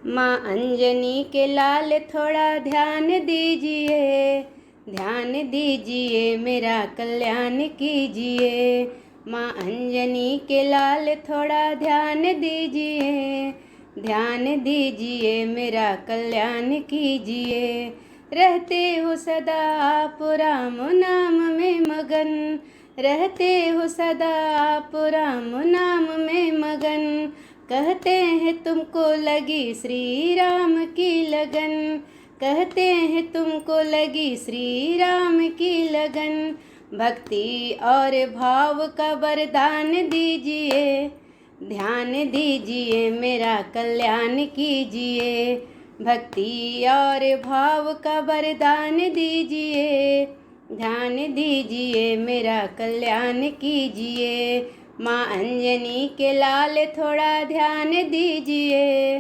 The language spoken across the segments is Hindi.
माँ अंजनी के लाल थोड़ा ध्यान दीजिए, ध्यान दीजिए मेरा कल्याण कीजिए। माँ अंजनी के लाल थोड़ा ध्यान दीजिए, ध्यान दीजिए मेरा कल्याण कीजिए। रहते हो सदा आप राम नाम में मगन, रहते हो सदा आप राम नाम में मगन। कहते हैं तुमको लगी श्री राम की लगन, कहते हैं तुमको लगी श्री राम की लगन। भक्ति और भाव का वरदान दीजिए, ध्यान दीजिए मेरा कल्याण कीजिए। भक्ति और भाव का वरदान दीजिए, ध्यान दीजिए मेरा कल्याण कीजिए। माँ अंजनी के लाल थोड़ा ध्यान दीजिए,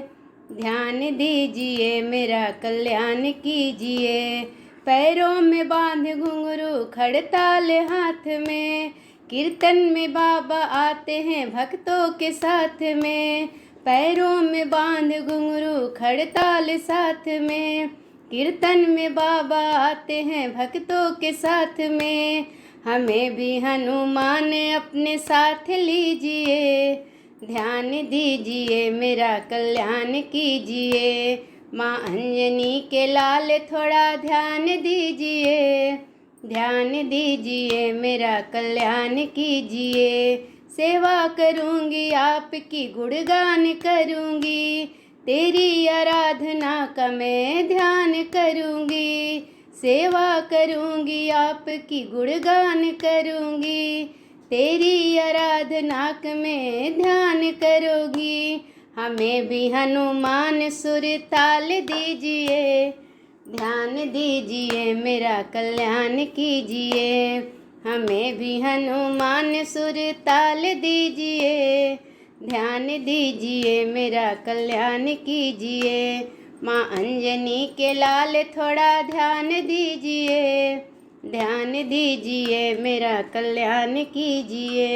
ध्यान दीजिए मेरा कल्याण कीजिए। पैरों में बांध घुंघरू खड़ताल हाथ में, कीर्तन में बाबा आते हैं भक्तों के साथ में। पैरों में बांध घुंघरू खड़ताल साथ में, कीर्तन में बाबा आते हैं भक्तों के साथ में। हमें भी हनुमान अपने साथ लीजिए, ध्यान दीजिए मेरा कल्याण कीजिए। माँ अंजनी के लाल थोड़ा ध्यान दीजिए, ध्यान दीजिए मेरा कल्याण कीजिए। सेवा करूँगी आपकी गुणगान करूँगी, तेरी आराधना का मैं ध्यान करूँगी। सेवा करूँगी आपकी गुणगान करूँगी, तेरी आराधना का मैं ध्यान करूँगी। हमें भी हनुमान सुर ताल दीजिए, ध्यान दीजिए मेरा कल्याण कीजिए। हमें भी हनुमान सुर ताल दीजिए, ध्यान दीजिए मेरा कल्याण कीजिए। माँ अंजनी के लाल थोड़ा ध्यान दीजिए, ध्यान दीजिए मेरा कल्याण कीजिए।